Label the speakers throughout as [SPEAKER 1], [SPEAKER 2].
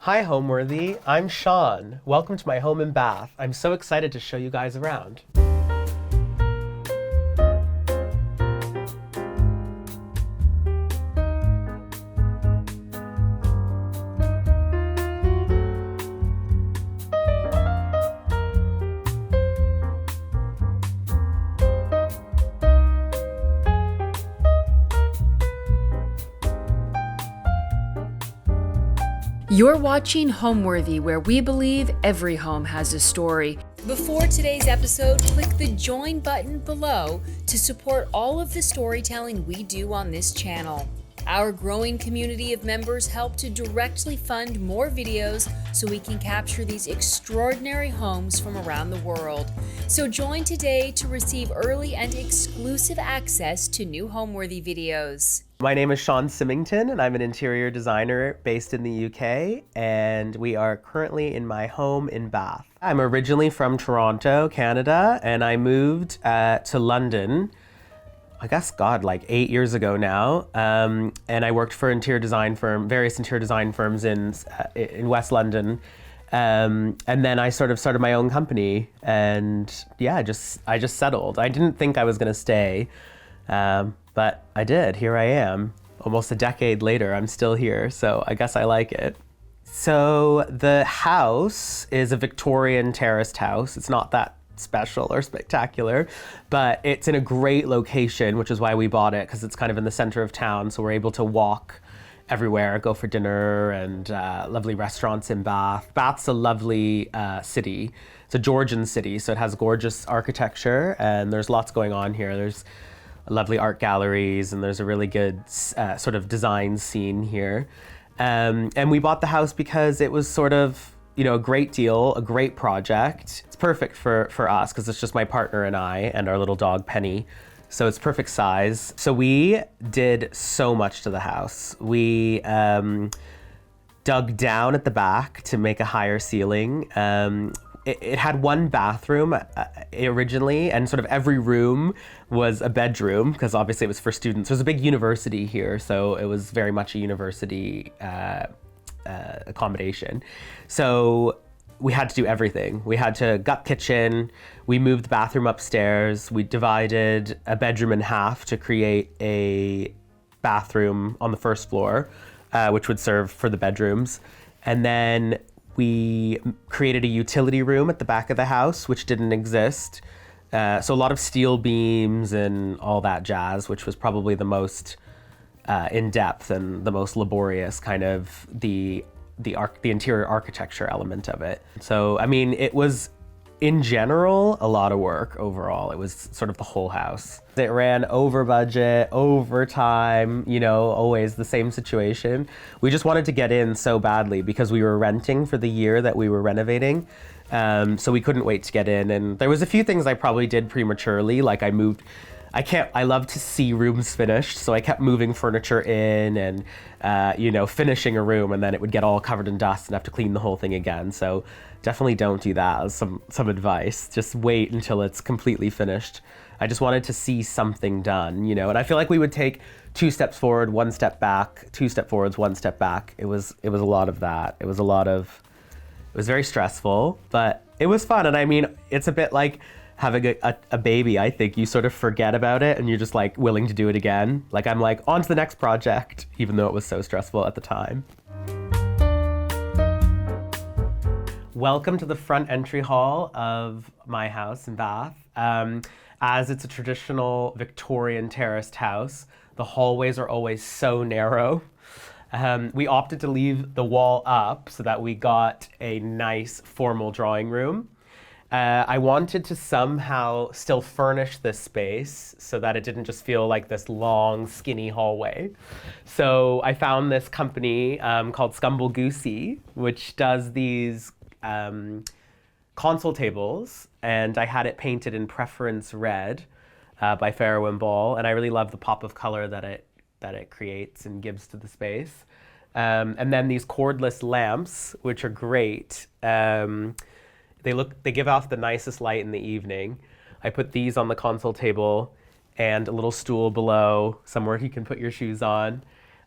[SPEAKER 1] Hi Homeworthy, I'm Sean. Welcome to my home in Bath. I'm so excited to show you guys around.
[SPEAKER 2] You're watching Homeworthy, where we believe every home has a story. Before today's episode, click the join button below to support all of the storytelling we do on this channel. Our growing community of members help to directly fund more videos so we can capture these extraordinary homes from around the world. So join today to receive early and exclusive access to new Homeworthy videos.
[SPEAKER 1] My name is Sean Symington and I'm an interior designer based in the UK, and we are currently in my home in Bath. I'm originally from Toronto, Canada, and I moved to London, I guess, like 8 years ago now. And I worked for various interior design firms in West London. And then I sort of started my own company, and yeah, I just settled. I didn't think I was gonna stay. But I did. Here I am. Almost a decade later, I'm still here, so I guess I like it. So the house is a Victorian Terraced house. It's not that special or spectacular, but it's in a great location, which is why we bought it, because it's kind of in the center of town, so we're able to walk everywhere, go for dinner, and lovely restaurants in Bath. Bath's a lovely city. It's a Georgian city, so it has gorgeous architecture, and there's lots going on here. There's lovely art galleries, and there's a really good sort of design scene here. And we bought the house because it was sort of, a great deal, a great project. It's perfect for us because it's just my partner and I and our little dog Penny. So it's perfect size. So we did so much to the house. We dug down at the back to make a higher ceiling. It had one bathroom originally, and sort of every room was a bedroom, because obviously it was for students. There's a big university here, so it was very much a university accommodation. So we had to do everything. We had to gut kitchen, we moved the bathroom upstairs, we divided a bedroom in half to create a bathroom on the first floor, which would serve for the bedrooms. And then we created a utility room at the back of the house, which didn't exist. So a lot of steel beams and all that jazz, which was probably the most in-depth and the most laborious kind of the interior architecture element of it. So, I mean, it was, in general, a lot of work overall. It was sort of the whole house. It ran over budget, over time, always the same situation. We just wanted to get in so badly because we were renting for the year that we were renovating. So we couldn't wait to get in. And there was a few things I probably did prematurely, like I love to see rooms finished, so I kept moving furniture in and, finishing a room, and then it would get all covered in dust and have to clean the whole thing again. So definitely don't do that as some advice. Just wait until it's completely finished. I just wanted to see something done, and I feel like we would take 2 steps forward, 1 step back, 2 step forwards, 1 step back. It was a lot of that. It was very stressful, but it was fun. And I mean, it's a bit like having a baby. I think you sort of forget about it and you're just like willing to do it again. Like I'm like, on to the next project, even though it was so stressful at the time. Welcome to the front entry hall of my house in Bath. As it's a traditional Victorian terraced house, the hallways are always so narrow. We opted to leave the wall up so that we got a nice formal drawing room. I wanted to somehow still furnish this space so that it didn't just feel like this long, skinny hallway. So I found this company called Scumble Goosey, which does these console tables, and I had it painted in preference red by Farrow & Ball, and I really love the pop of color that it creates and gives to the space. And then these cordless lamps, which are great. They give off the nicest light in the evening. I put these on the console table and a little stool below, somewhere you can put your shoes on.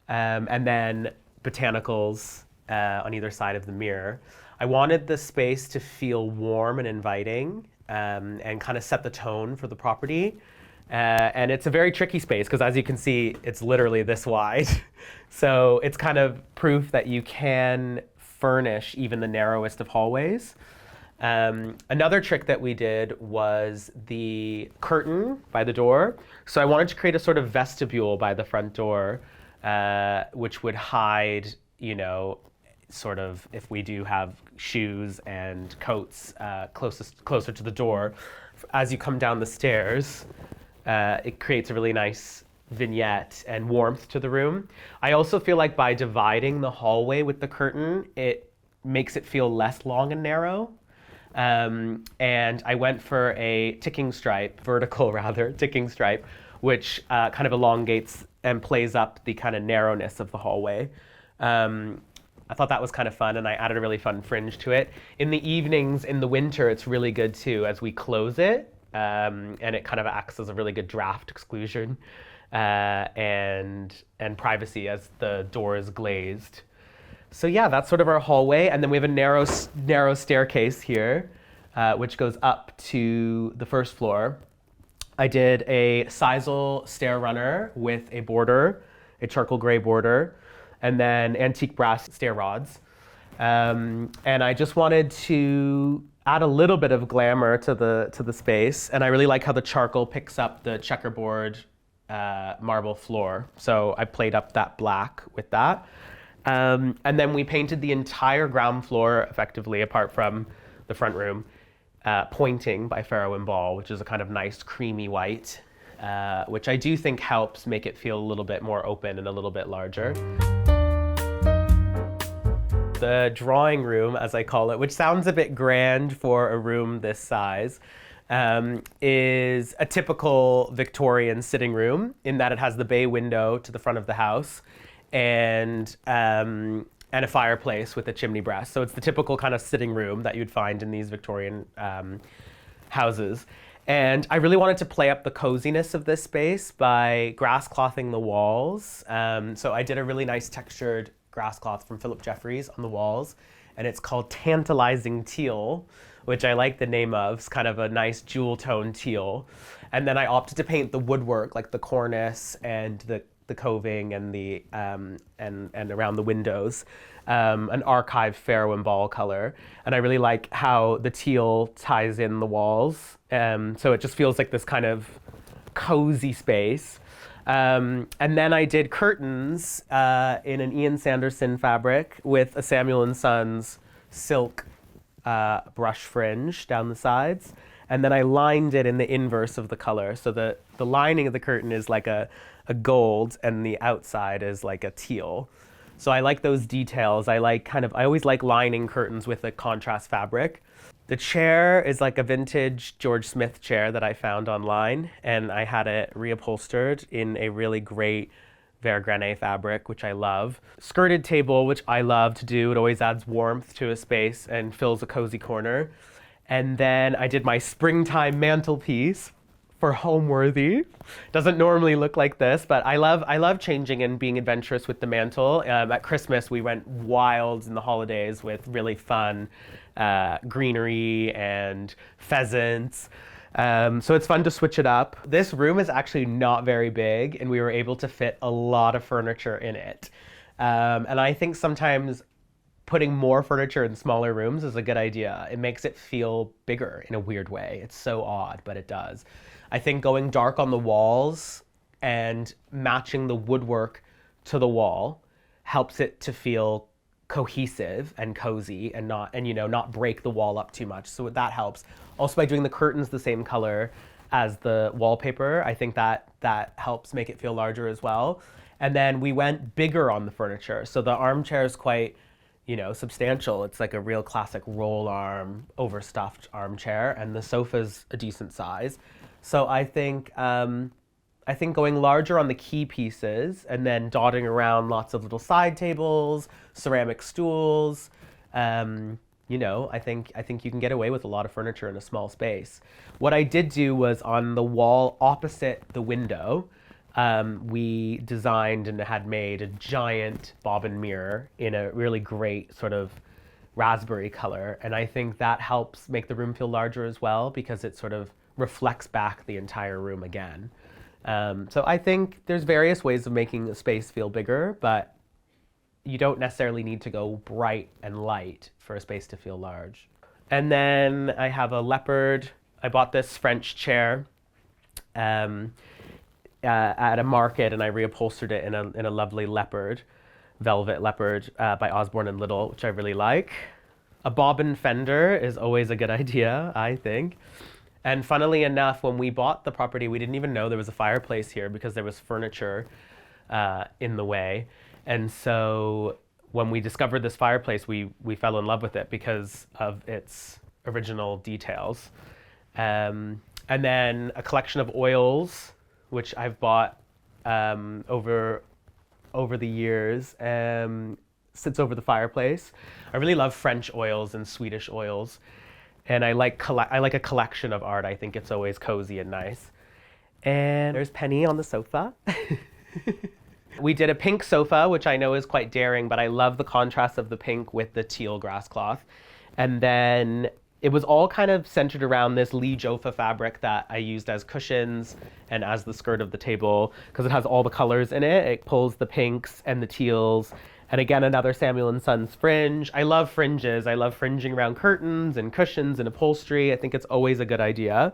[SPEAKER 1] And then botanicals on either side of the mirror. I wanted the space to feel warm and inviting, and kind of set the tone for the property. And it's a very tricky space because, as you can see, it's literally this wide. So it's kind of proof that you can furnish even the narrowest of hallways. Another trick that we did was the curtain by the door. So I wanted to create a sort of vestibule by the front door, which would hide, sort of if we do have shoes and coats closer to the door. As you come down the stairs, it creates a really nice vignette and warmth to the room. I also feel like by dividing the hallway with the curtain, it makes it feel less long and narrow. And I went for a vertical ticking stripe, which kind of elongates and plays up the kind of narrowness of the hallway. I thought that was kind of fun, and I added a really fun fringe to it. In the evenings, in the winter, it's really good too, as we close it, and it kind of acts as a really good draft exclusion, and privacy as the door is glazed. So yeah, that's sort of our hallway, and then we have a narrow staircase here, which goes up to the first floor. I did a sisal stair runner with a border, a charcoal gray border, and then antique brass stair rods. And I just wanted to add a little bit of glamour to the space, and I really like how the charcoal picks up the checkerboard marble floor. So I played up that black with that. And then we painted the entire ground floor effectively, apart from the front room, Pointing by Farrow & Ball, which is a kind of nice creamy white, which I do think helps make it feel a little bit more open and a little bit larger. The drawing room, as I call it, which sounds a bit grand for a room this size, is a typical Victorian sitting room in that it has the bay window to the front of the house, and a fireplace with a chimney breast. So it's the typical kind of sitting room that you'd find in these Victorian houses. And I really wanted to play up the coziness of this space by grass clothing the walls. So I did a really nice textured grass cloth from Philip Jeffries on the walls, and it's called Tantalizing Teal, which I like the name of. It's kind of a nice jewel tone teal. And then I opted to paint the woodwork, like the cornice and the coving and the and around the windows, an archive Farrow & Ball color. And I really like how the teal ties in the walls. So it just feels like this kind of cozy space. And then I did curtains in an Ian Sanderson fabric with a Samuel & Sons silk brush fringe down the sides. And then I lined it in the inverse of the color. So the lining of the curtain is like a gold, and the outside is like a teal. So I like those details. I always like lining curtains with a contrast fabric. The chair is like a vintage George Smith chair that I found online, and I had it reupholstered in a really great Vert Granet fabric, which I love. Skirted table, which I love to do. It always adds warmth to a space and fills a cozy corner. And then I did my springtime mantelpiece for Homeworthy. Doesn't normally look like this, but I love changing and being adventurous with the mantle. At Christmas, we went wild in the holidays with really fun greenery and pheasants. So it's fun to switch it up. This room is actually not very big, and we were able to fit a lot of furniture in it. And I think sometimes putting more furniture in smaller rooms is a good idea. It makes it feel bigger in a weird way. It's so odd, but it does. I think going dark on the walls and matching the woodwork to the wall helps it to feel cohesive and cozy and not break the wall up too much. So that helps. Also, by doing the curtains the same color as the wallpaper, I think that helps make it feel larger as well. And then we went bigger on the furniture. So the armchair is quite substantial. It's like a real classic roll arm, overstuffed armchair, and the sofa's a decent size. So I think going larger on the key pieces and then dotting around lots of little side tables, ceramic stools, I think you can get away with a lot of furniture in a small space. What I did do was on the wall opposite the window, we designed and had made a giant bobbin mirror in a really great sort of raspberry color. And I think that helps make the room feel larger as well because it sort of reflects back the entire room again. So I think there's various ways of making a space feel bigger, but you don't necessarily need to go bright and light for a space to feel large. And then I have a leopard. I bought this French chair at a market, and I reupholstered it in a lovely leopard, velvet leopard by Osborne and Little, which I really like. A bobbin fender is always a good idea, I think. And funnily enough, when we bought the property, we didn't even know there was a fireplace here because there was furniture in the way. And so when we discovered this fireplace, we fell in love with it because of its original details. And then a collection of oils, which I've bought over the years, sits over the fireplace. I really love French oils and Swedish oils. And I like a collection of art. I think it's always cozy and nice. And there's Penny on the sofa. We did a pink sofa, which I know is quite daring, but I love the contrast of the pink with the teal grass cloth. And then it was all kind of centered around this Lee Joffa fabric that I used as cushions and as the skirt of the table because it has all the colors in it. It pulls the pinks and the teals. And again, another Samuel & Sons fringe. I love fringes. I love fringing around curtains and cushions and upholstery. I think it's always a good idea.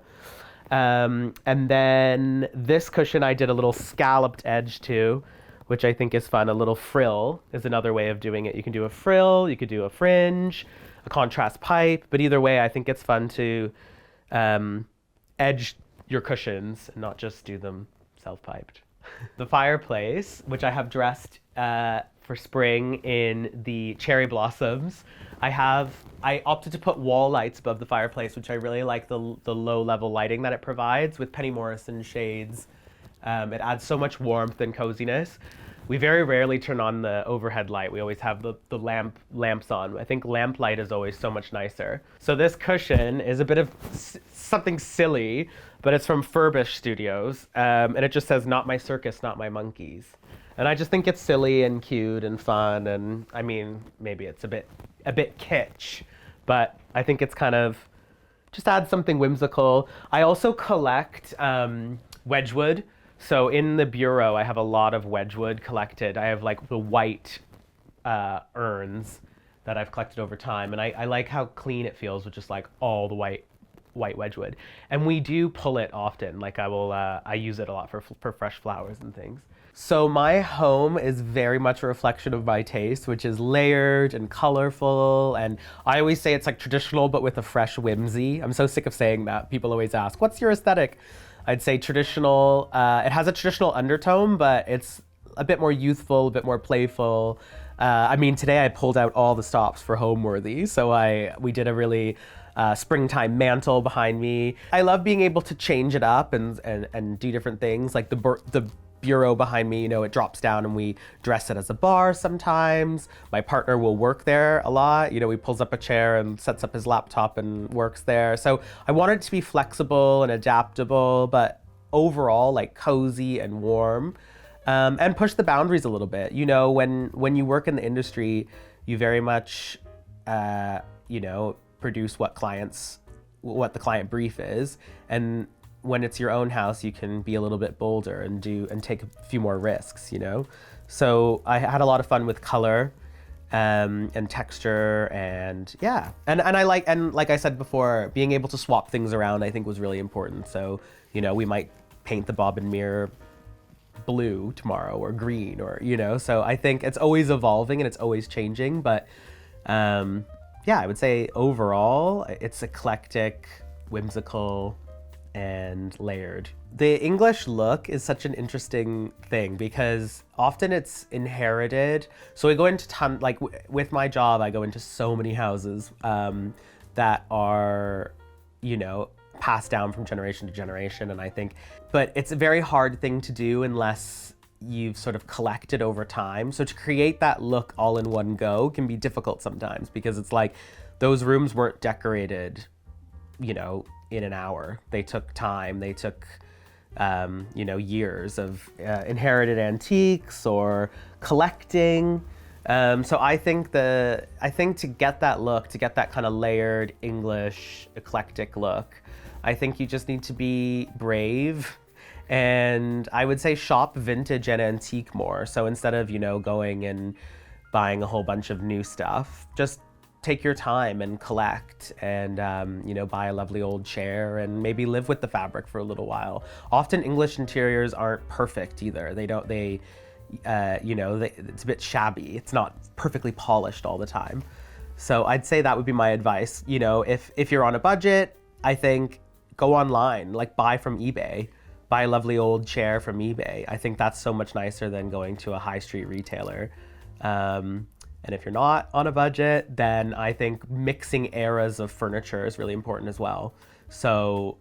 [SPEAKER 1] And then this cushion I did a little scalloped edge to, which I think is fun. A little frill is another way of doing it. You can do a frill, you could do a fringe, a contrast pipe, but either way, I think it's fun to edge your cushions and not just do them self-piped. The fireplace, which I have dressed for spring in the cherry blossoms. I opted to put wall lights above the fireplace, which I really like the low-level lighting that it provides with Penny Morrison shades. It adds so much warmth and coziness. We very rarely turn on the overhead light. We always have the lamps on. I think lamp light is always so much nicer. So this cushion is a bit of something silly, but it's from Furbish Studios. And it just says, "Not my circus, not my monkeys." And I just think it's silly and cute and fun. And I mean, maybe it's a bit kitsch, but I think it's kind of just adds something whimsical. I also collect Wedgwood. So in the bureau, I have a lot of Wedgwood collected. I have like the white urns that I've collected over time. And I like how clean it feels with just like all the white Wedgwood. And we do pull it often. Like I use it a lot for fresh flowers and things. So my home is very much a reflection of my taste, which is layered and colorful. And I always say it's like traditional, but with a fresh whimsy. I'm so sick of saying that. People always ask, what's your aesthetic? I'd say traditional. It has a traditional undertone, but it's a bit more youthful, a bit more playful. I mean, today I pulled out all the stops for Homeworthy. So we did a really springtime mantle behind me. I love being able to change it up and do different things. Like the bureau behind me, it drops down and we dress it as a bar sometimes. My partner will work there a lot. He pulls up a chair and sets up his laptop and works there. So I want it to be flexible and adaptable, but overall like cozy and warm, and push the boundaries a little bit. When you work in the industry, you very much, produce what the client brief is. And when it's your own house, you can be a little bit bolder and take a few more risks, So I had a lot of fun with color and texture and yeah. And like I said before, being able to swap things around I think was really important. So, we might paint the bobbin mirror blue tomorrow or green or, so I think it's always evolving and it's always changing. But yeah, I would say overall it's eclectic, whimsical, and layered. The English look is such an interesting thing because often it's inherited. So I go into with my job, I go into so many houses that are, passed down from generation to generation. And I think, but it's a very hard thing to do unless you've sort of collected over time. So to create that look all in one go can be difficult sometimes because it's like those rooms weren't decorated, in an hour. They took time. They took years of inherited antiques or collecting. So I think to get that look, to get that kind of layered English eclectic look, I think you just need to be brave, and I would say shop vintage and antique more. So instead of going and buying a whole bunch of new stuff, just take your time and collect, and buy a lovely old chair and maybe live with the fabric for a little while. Often English interiors aren't perfect either. It's a bit shabby. It's not perfectly polished all the time. So I'd say that would be my advice. If you're on a budget, I think go online, like buy from eBay. Buy a lovely old chair from eBay. I think that's so much nicer than going to a high street retailer. And if you're not on a budget, then I think mixing eras of furniture is really important as well. So,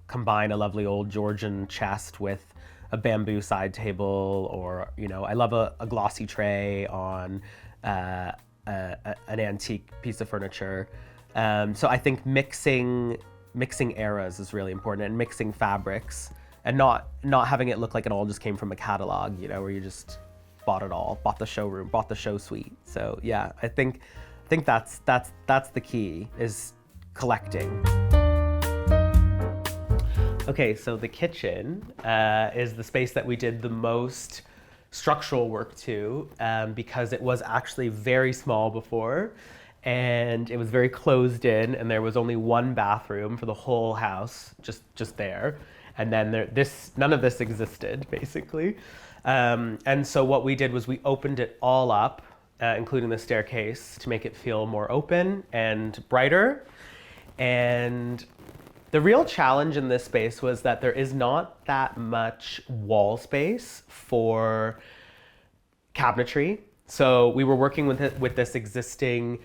[SPEAKER 1] combine a lovely old Georgian chest with a bamboo side table, or, I love a glossy tray on an antique piece of furniture. So I think mixing eras is really important, and mixing fabrics, and not having it look like it all just came from a catalog, where you just bought it all, bought the showroom, bought the show suite. So yeah, I think that's the key, is collecting. Okay, so the kitchen is the space that we did the most structural work to, because it was actually very small before, and it was very closed in, and there was only one bathroom for the whole house, just there. And then none of this existed, basically. And so what we did was we opened it all up, including the staircase, to make it feel more open and brighter. And the real challenge in this space was that there is not that much wall space for cabinetry. So we were working with this existing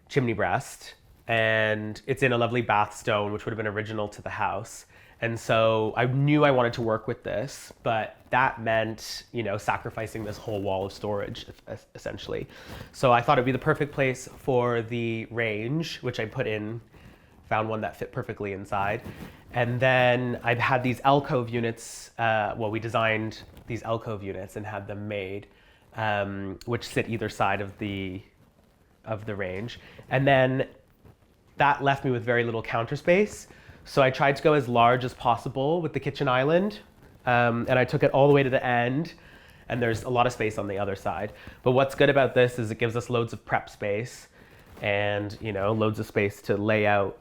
[SPEAKER 1] chimney breast, and it's in a lovely bath stone, which would have been original to the house. And so I knew I wanted to work with this, but that meant, sacrificing this whole wall of storage, essentially. So I thought it'd be the perfect place for the range, which I put in, found one that fit perfectly inside. And then I've had these alcove units, we designed these alcove units and had them made, which sit either side of the range. And then that left me with very little counter space. So I tried to go as large as possible with the kitchen island, and I took it all the way to the end, and there's a lot of space on the other side. But what's good about this is it gives us loads of prep space, and loads of space to lay out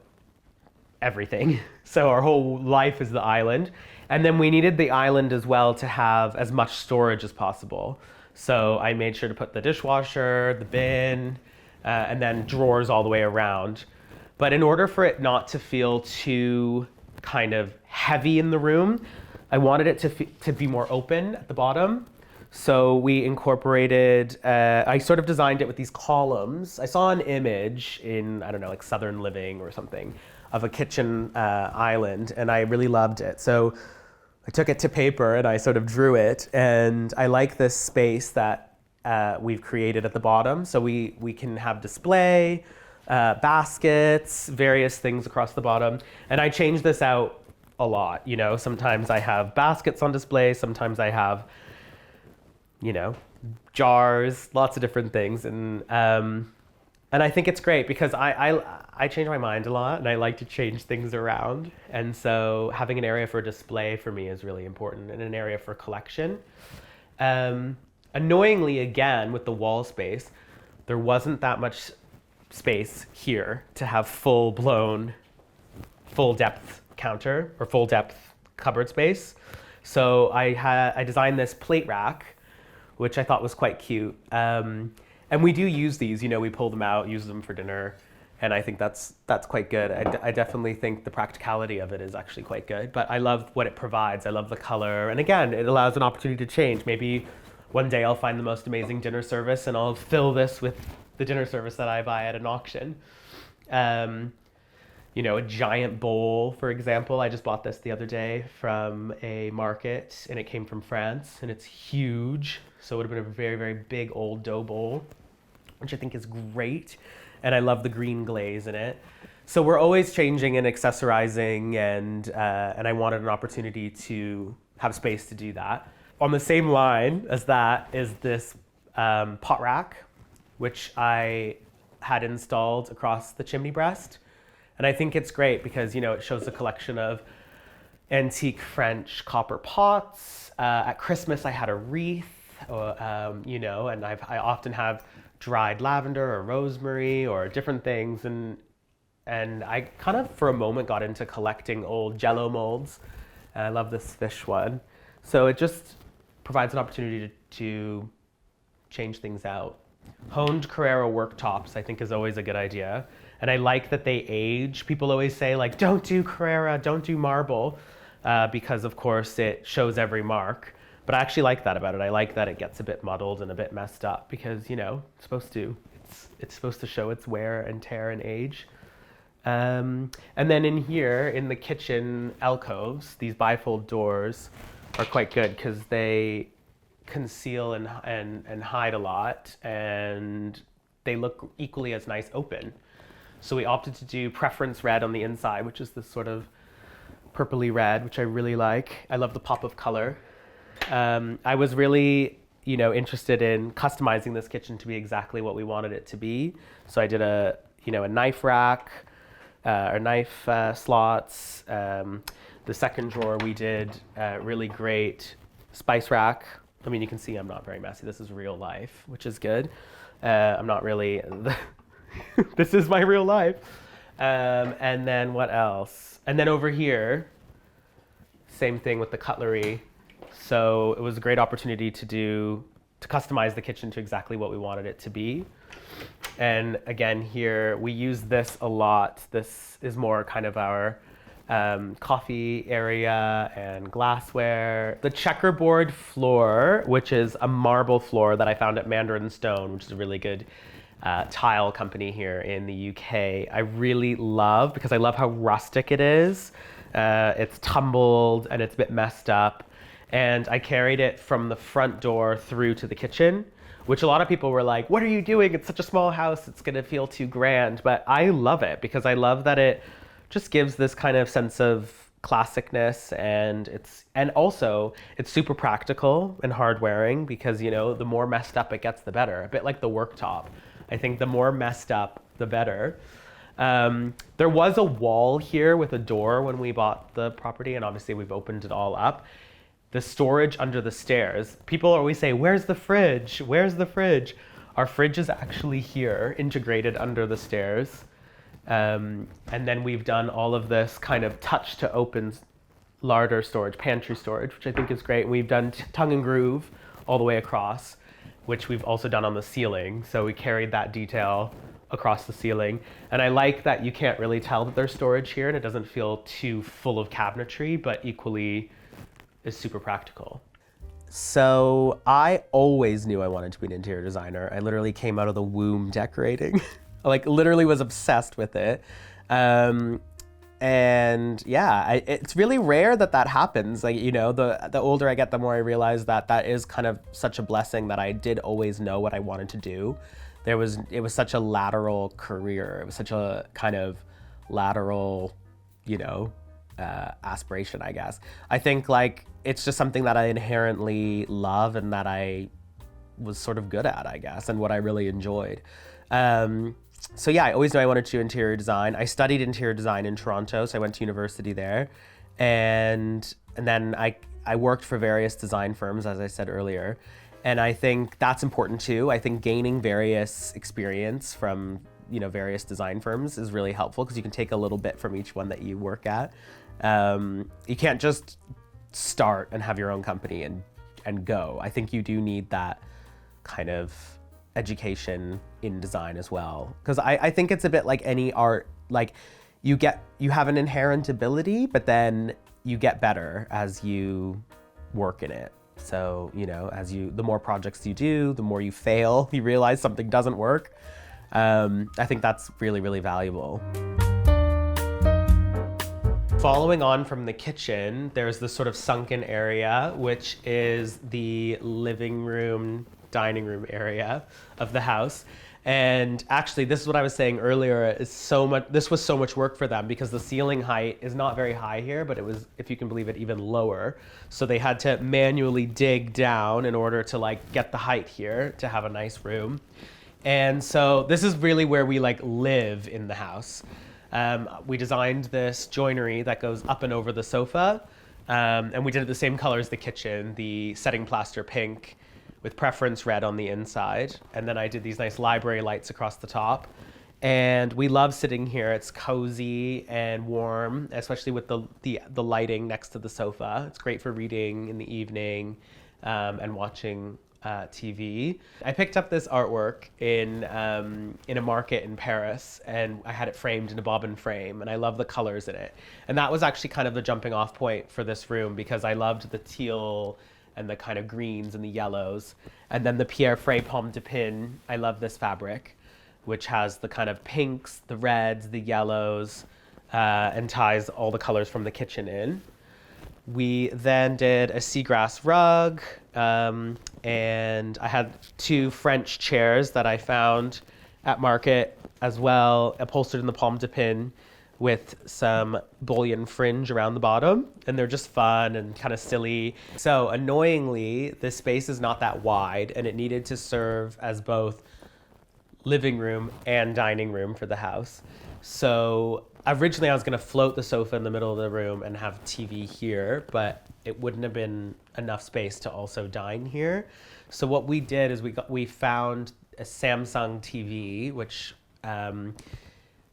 [SPEAKER 1] everything. So our whole life is the island. And then we needed the island as well to have as much storage as possible. So I made sure to put the dishwasher, the bin, and then drawers all the way around. But in order for it not to feel too kind of heavy in the room, I wanted it to be more open at the bottom. So we incorporated, I sort of designed it with these columns. I saw an image in, I don't know, like Southern Living or something, of a kitchen island, and I really loved it. So I took it to paper and I sort of drew it, and I like this space that we've created at the bottom. So we can have display, baskets, various things across the bottom. And I change this out a lot. Sometimes I have baskets on display, sometimes I have, jars, lots of different things. And I think it's great because I change my mind a lot, and I like to change things around. And so having an area for display for me is really important, and an area for collection. Annoyingly, again, with the wall space, there wasn't that much space here to have full-blown, full-depth counter or full-depth cupboard space. So I designed this plate rack, which I thought was quite cute. And we do use these, we pull them out, use them for dinner, and I think that's quite good. I definitely think the practicality of it is actually quite good, but I love what it provides. I love the color, and again, it allows an opportunity to change. Maybe one day I'll find the most amazing dinner service, and I'll fill this with the dinner service that I buy at an auction. A giant bowl, for example. I just bought this the other day from a market, and it came from France, and it's huge. So it would have been a very, very big old dough bowl, which I think is great. And I love the green glaze in it. So we're always changing and accessorizing, and I wanted an opportunity to have space to do that. On the same line as that is this pot rack, which I had installed across the chimney breast. And I think it's great because, it shows a collection of antique French copper pots. At Christmas, I had a wreath, and I often have dried lavender or rosemary or different things. And I kind of, for a moment, got into collecting old Jell-O molds. And I love this fish one. So it just provides an opportunity to change things out. Honed Carrara worktops, I think, is always a good idea. And I like that they age. People always say, like, don't do Carrara, don't do marble, because, of course, it shows every mark. But I actually like that about it. I like that it gets a bit muddled and a bit messed up because, it's supposed to show its wear and tear and age. And then in here, in the kitchen alcoves, these bifold doors are quite good because they conceal and hide a lot, and they look equally as nice open. So we opted to do preference red on the inside, which is this sort of purpley red, which I really like. I love the pop of color. I was really, interested in customizing this kitchen to be exactly what we wanted it to be. So I did a knife rack, or knife slots. The second drawer we did a really great spice rack. I mean, you can see I'm not very messy. This is real life, which is good. I'm not really, this is my real life. And then what else? And then over here, same thing with the cutlery. So it was a great opportunity to customize the kitchen to exactly what we wanted it to be. And again, here, we use this a lot. This is more kind of our coffee area and glassware. The checkerboard floor, which is a marble floor that I found at Mandarin Stone, which is a really good tile company here in the UK. I really love, because I love how rustic it is. It's tumbled and it's a bit messed up. And I carried it from the front door through to the kitchen, which a lot of people were like, what are you doing? It's such a small house. It's going to feel too grand. But I love it because I love that it just gives this kind of sense of classicness, and also it's super practical and hard wearing because, the more messed up it gets, the better. A bit like the worktop. I think the more messed up, the better. There was a wall here with a door when we bought the property, and obviously we've opened it all up. The storage under the stairs, people always say, where's the fridge? Where's the fridge? Our fridge is actually here, integrated under the stairs. And then we've done all of this kind of touch to open larder storage, pantry storage, which I think is great. We've done tongue and groove all the way across, which we've also done on the ceiling. So we carried that detail across the ceiling. And I like that you can't really tell that there's storage here and it doesn't feel too full of cabinetry, but equally is super practical. So I always knew I wanted to be an interior designer. I literally came out of the womb decorating. Like literally was obsessed with it. And yeah, it's really rare that happens. Like, the older I get, the more I realize that is kind of such a blessing that I did always know what I wanted to do. It was such a lateral career. It was such a kind of lateral, aspiration, I guess. I think like it's just something that I inherently love and that I was sort of good at, I guess, and what I really enjoyed. So yeah, I always knew I wanted to do interior design. I studied interior design in Toronto, so I went to university there. And then I worked for various design firms, as I said earlier. And I think that's important too. I think gaining various experience from, various design firms is really helpful because you can take a little bit from each one that you work at. You can't just start and have your own company and go. I think you do need that kind of education in design as well. Because I think it's a bit like any art, like you have an inherent ability, but then you get better as you work in it. So, the more projects you do, the more you fail, you realize something doesn't work. I think that's really, really valuable. Following on from the kitchen, there's this sort of sunken area, which is the living room, dining room area of the house. And actually, this is what I was saying earlier, this was so much work for them because the ceiling height is not very high here, but it was, if you can believe it, even lower. So they had to manually dig down in order to like get the height here to have a nice room. And so this is really where we like live in the house. We designed this joinery that goes up and over the sofa. And we did it the same color as the kitchen, the setting plaster pink with preference red on the inside. And then I did these nice library lights across the top. And we love sitting here. It's cozy and warm, especially with the lighting next to the sofa. It's great for reading in the evening and watching TV. I picked up this artwork in a market in Paris, and I had it framed in a bobbin frame, and I love the colors in it. And that was actually kind of the jumping off point for this room because I loved the teal and the kind of greens and the yellows. And then the Pierre Frey Pomme de Pin, I love this fabric, which has the kind of pinks, the reds, the yellows, and ties all the colors from the kitchen in. We then did a seagrass rug, and I had 2 French chairs that I found at market as well, upholstered in the Pomme de Pin with some bullion fringe around the bottom, and they're just fun and kind of silly. So annoyingly, this space is not that wide, and it needed to serve as both living room and dining room for the house. So originally I was gonna float the sofa in the middle of the room and have TV here, but it wouldn't have been enough space to also dine here. So what we did is we found a Samsung TV, which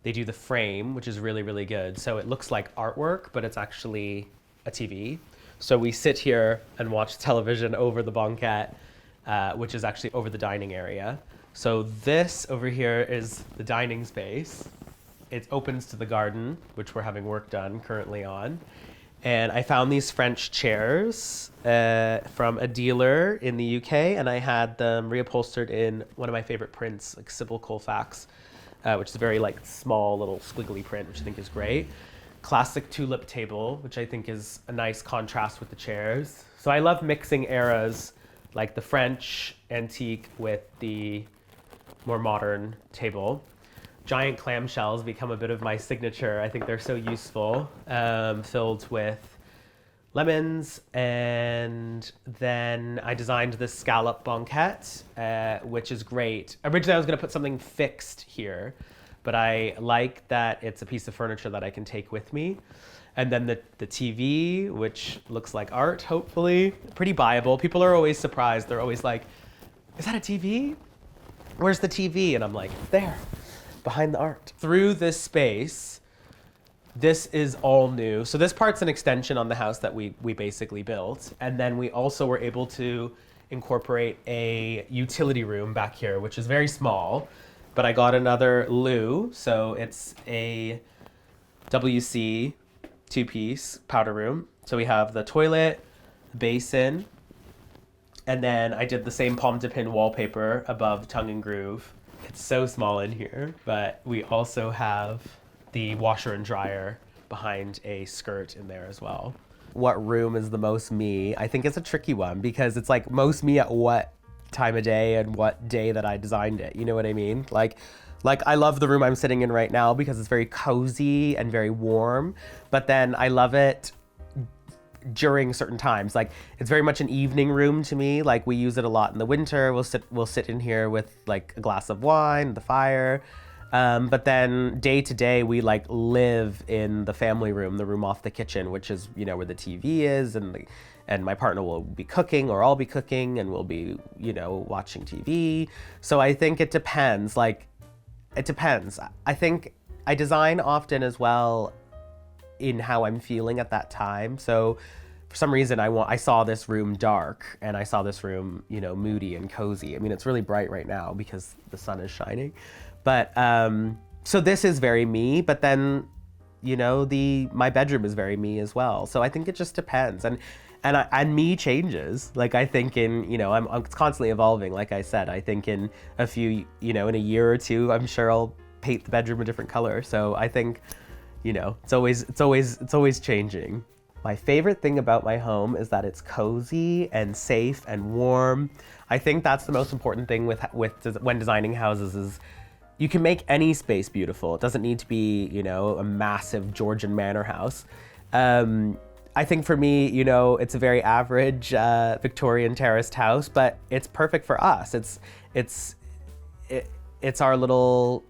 [SPEAKER 1] they do the frame, which is really, really good. So it looks like artwork, but it's actually a TV. So we sit here and watch television over the banquette, which is actually over the dining area. So this over here is the dining space. It opens to the garden, which we're having work done currently on. And I found these French chairs from a dealer in the UK, and I had them reupholstered in one of my favorite prints, like Sybil Colfax, which is a very like small little squiggly print, which I think is great. Classic tulip table, which I think is a nice contrast with the chairs. So I love mixing eras, like the French antique with the more modern table. Giant clamshells become a bit of my signature. I think they're so useful, filled with lemons. And then I designed this scallop banquette, which is great. Originally I was gonna put something fixed here, but I like that it's a piece of furniture that I can take with me. And then the TV, which looks like art, hopefully. Pretty buyable. People are always surprised. They're always like, is that a TV? Where's the TV? And I'm like, there. Behind the art. Through this space, this is all new. So this part's an extension on the house that we basically built. And then we also were able to incorporate a utility room back here, which is very small, but I got another loo. So it's a WC 2-piece powder room. So we have the toilet, basin, and then I did the same Pomme de Pin wallpaper above tongue and groove. It's so small in here, but we also have the washer and dryer behind a skirt in there as well. What room is the most me? I think it's a tricky one because it's like most me at what time of day and what day that I designed it. You know what I mean? Like I love the room I'm sitting in right now because it's very cozy and very warm, but then I love it during certain times. Like it's very much an evening room to me. Like we use it a lot in the winter. We'll sit in here with like a glass of wine, the fire. But then day to day, we like live in the family room, the room off the kitchen, which is, you know, where the TV is, and my partner will be cooking or I'll be cooking and we'll be, you know, watching TV. So I think it depends. Like it depends. I think I design often as well in how I'm feeling at that time. So for some reason I saw this room dark and I saw this room, you know, moody and cozy. I mean, it's really bright right now because the sun is shining. But so this is very me, but then, you know, my bedroom is very me as well. So I think it just depends. And me changes. Like I think I'm constantly evolving. Like I said, I think in in a year or two, I'm sure I'll paint the bedroom a different color. So I think, you know, it's always changing. My favorite thing about my home is that it's cozy and safe and warm. I think that's the most important thing when designing houses is you can make any space beautiful. It doesn't need to be, a massive Georgian manor house. I think for me, it's a very average Victorian terraced house, but it's perfect for us. It's our little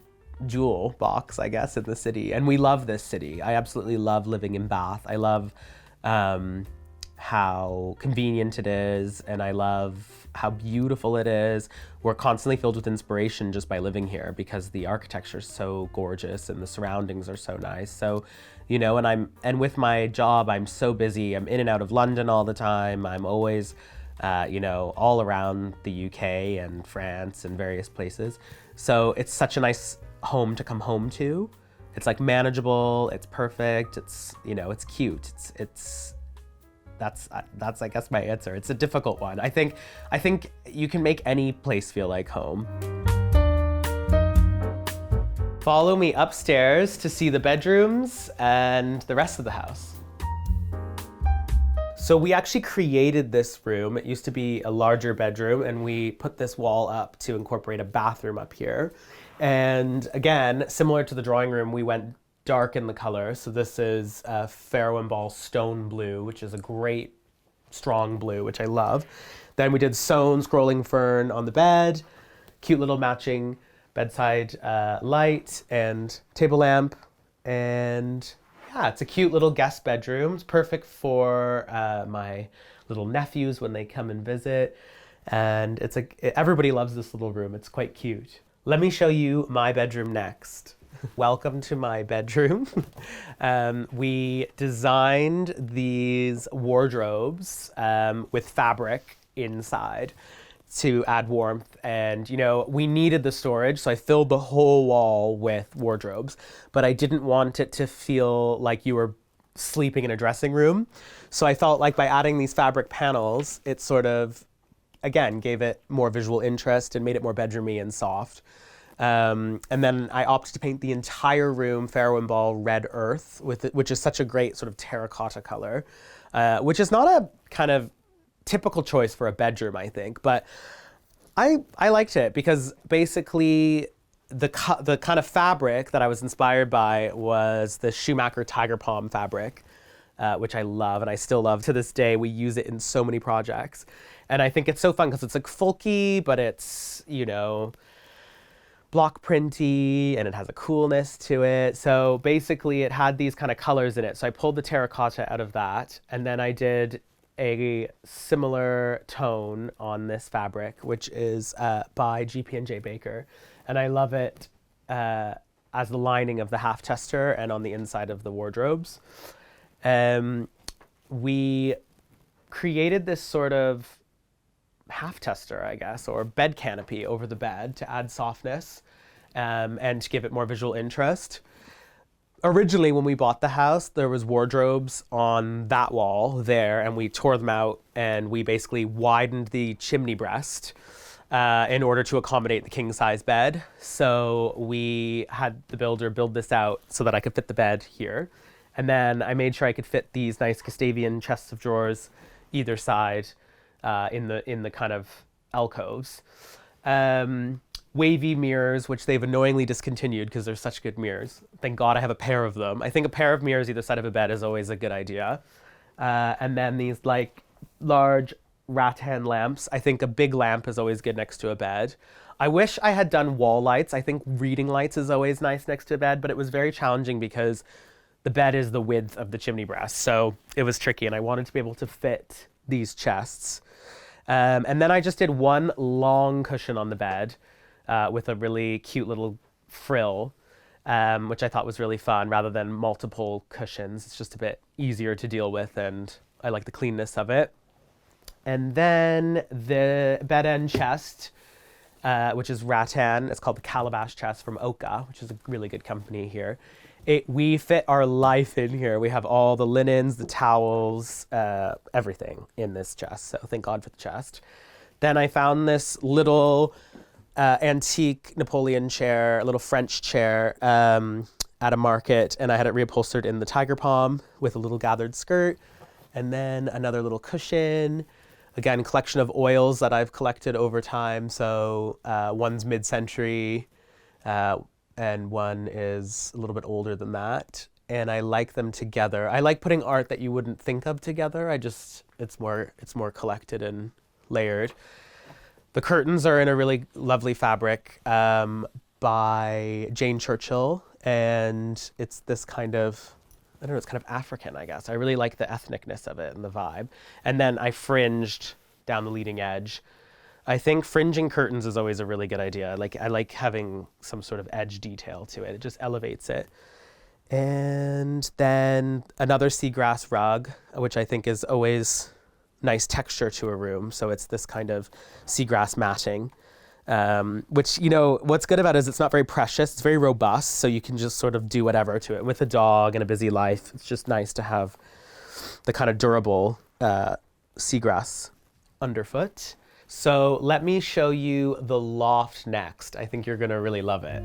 [SPEAKER 1] jewel box, I guess, in the city, and we love this city. I absolutely love living in Bath. I love how convenient it is, and I love how beautiful it is. We're constantly filled with inspiration just by living here because the architecture is so gorgeous and the surroundings are so nice. So, and with my job, I'm so busy. I'm in and out of London all the time. I'm always, all around the UK and France and various places. So it's such a nice home to come home to. It's like manageable, it's perfect, it's cute. That's I guess my answer. It's a difficult one. I think you can make any place feel like home. Follow me upstairs to see the bedrooms and the rest of the house. So we actually created this room. It used to be a larger bedroom, and we put this wall up to incorporate a bathroom up here. And again, similar to the drawing room, we went dark in the color. So this is Farrow and Ball Stone Blue, which is a great strong blue, which I love. Then we did sewn scrolling fern on the bed, cute little matching bedside light and table lamp. And yeah, it's a cute little guest bedroom. It's perfect for my little nephews when they come and visit. And everybody loves this little room. It's quite cute. Let me show you my bedroom next. Welcome to my bedroom. We designed these wardrobes with fabric inside to add warmth, and we needed the storage, so I filled the whole wall with wardrobes, but I didn't want it to feel like you were sleeping in a dressing room. So I felt like by adding these fabric panels, it sort of, again, gave it more visual interest and made it more bedroomy and soft. And then I opted to paint the entire room Farrow and Ball red earth, which is such a great sort of terracotta color, which is not a kind of typical choice for a bedroom, I think, but I liked it because basically the kind of fabric that I was inspired by was the Schumacher Tiger Palm fabric, which I love and I still love to this day. We use it in so many projects, and I think it's so fun because it's like folky, but it's block printy, and it has a coolness to it. So basically it had these kind of colors in it. So I pulled the terracotta out of that, and then I did a similar tone on this fabric, which is by GP&J Baker. And I love it as the lining of the half tester and on the inside of the wardrobes. We created this sort of half tester, I guess, or bed canopy over the bed to add softness and to give it more visual interest. Originally, when we bought the house, there was wardrobes on that wall there, and we tore them out, and we basically widened the chimney breast in order to accommodate the king-size bed. So we had the builder build this out so that I could fit the bed here. And then I made sure I could fit these nice Gustavian chests of drawers either side in the kind of alcoves. Wavy mirrors, which they've annoyingly discontinued because they're such good mirrors. Thank God I have a pair of them. I think a pair of mirrors either side of a bed is always a good idea. And then these like large rattan lamps. I think a big lamp is always good next to a bed. I wish I had done wall lights. I think reading lights is always nice next to a bed, but it was very challenging because the bed is the width of the chimney breast. So it was tricky, and I wanted to be able to fit these chests. And then I just did one long cushion on the bed with a really cute little frill, which I thought was really fun rather than multiple cushions. It's just a bit easier to deal with, and I like the cleanness of it. And then the bed end chest, which is rattan. It's called the Calabash chest from Oka, which is a really good company here. We fit our life in here. We have all the linens, the towels, everything in this chest. So thank God for the chest. Then I found this little antique Napoleon chair, a little French chair at a market, and I had it reupholstered in the tiger palm with a little gathered skirt. And then another little cushion. Again, collection of oils that I've collected over time. So one's mid-century and one is a little bit older than that. And I like them together. I like putting art that you wouldn't think of together. It's more collected and layered. The curtains are in a really lovely fabric by Jane Churchill, and it's this kind of, I don't know, it's kind of African, I guess. I really like the ethnicness of it and the vibe. And then I fringed down the leading edge. I think fringing curtains is always a really good idea. I like having some sort of edge detail to it. It just elevates it. And then another seagrass rug, which I think is always nice texture to a room. So it's this kind of seagrass matting, which, you know, what's good about it is it's not very precious. It's very robust. So you can just sort of do whatever to it. With a dog and a busy life, it's just nice to have the kind of durable seagrass underfoot. So let me show you the loft next. I think you're going to really love it.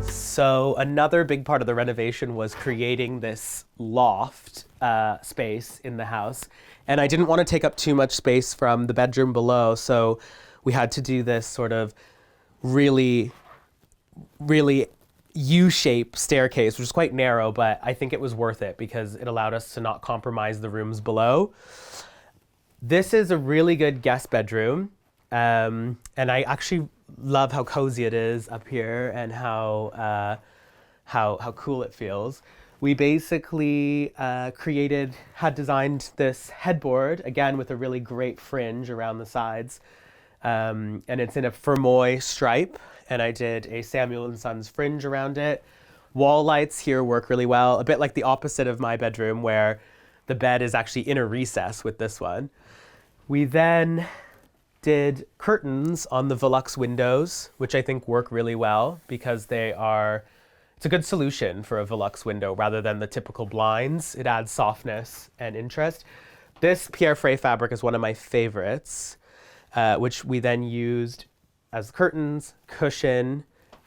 [SPEAKER 1] So another big part of the renovation was creating this loft space in the house. And I didn't want to take up too much space from the bedroom below. So we had to do this sort of really U-shaped staircase, which is quite narrow, but I think it was worth it because it allowed us to not compromise the rooms below. This is a really good guest bedroom. And I actually love how cozy it is up here and how cool it feels. We basically had designed this headboard, again with a really great fringe around the sides. And it's in a Fermoy stripe, and I did a Samuel & Sons fringe around it. Wall lights here work really well, a bit like the opposite of my bedroom where the bed is actually in a recess with this one. We then did curtains on the Velux windows, which I think work really well because it's a good solution for a Velux window rather than the typical blinds. It adds softness and interest. This Pierre Frey fabric is one of my favorites, which we then used as curtains, cushion,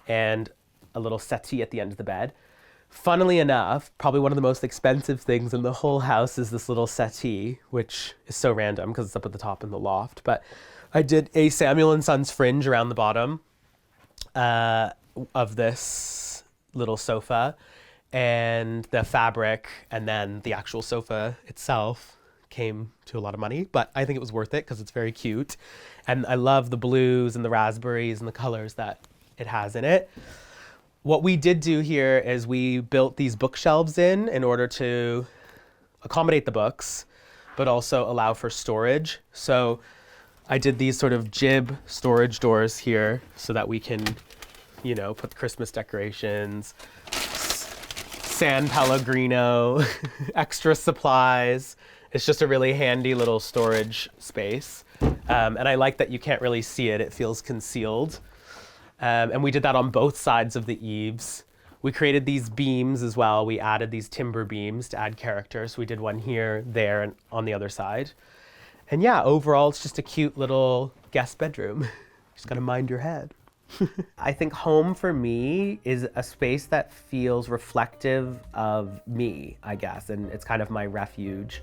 [SPEAKER 1] and a little settee at the end of the bed. Funnily enough, probably one of the most expensive things in the whole house is this little settee, which is so random because it's up at the top in the loft. But I did a Samuel & Sons fringe around the bottom of this little sofa, and the fabric and then the actual sofa itself came to a lot of money, but I think it was worth it because it's very cute. And I love the blues and the raspberries and the colors that it has in it. What we did do here is we built these bookshelves in order to accommodate the books, but also allow for storage. So I did these sort of jib storage doors here so that we can, you know, put Christmas decorations, San Pellegrino, extra supplies. It's just a really handy little storage space. And I like that you can't really see it. It feels concealed. And we did that on both sides of the eaves. We created these beams as well. We added these timber beams to add character. So we did one here, there, and on the other side. And yeah, overall, it's just a cute little guest bedroom. Just gotta mind your head. I think home for me is a space that feels reflective of me, I guess, and it's kind of my refuge.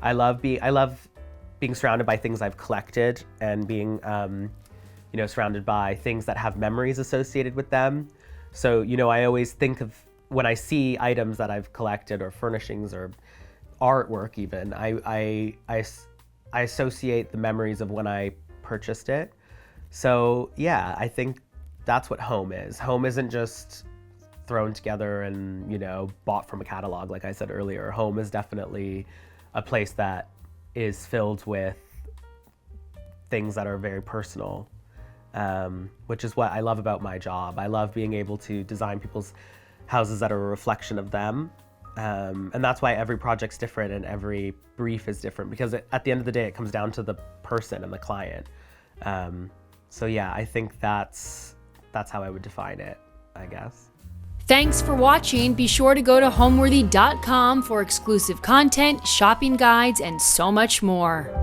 [SPEAKER 1] I love being surrounded by things I've collected and being, surrounded by things that have memories associated with them. So, I always think of when I see items that I've collected or furnishings or artwork even, I associate the memories of when I purchased it. So yeah, I think that's what home is. Home isn't just thrown together and, bought from a catalog, like I said earlier. Home is definitely a place that is filled with things that are very personal, which is what I love about my job. I love being able to design people's houses that are a reflection of them. And that's why every project's different and every brief is different, because at the end of the day, it comes down to the person and the client. So yeah, I think that's how I would define it, I guess.
[SPEAKER 2] Thanks for watching. Be sure to go to homeworthy.com for exclusive content, shopping guides, and so much more.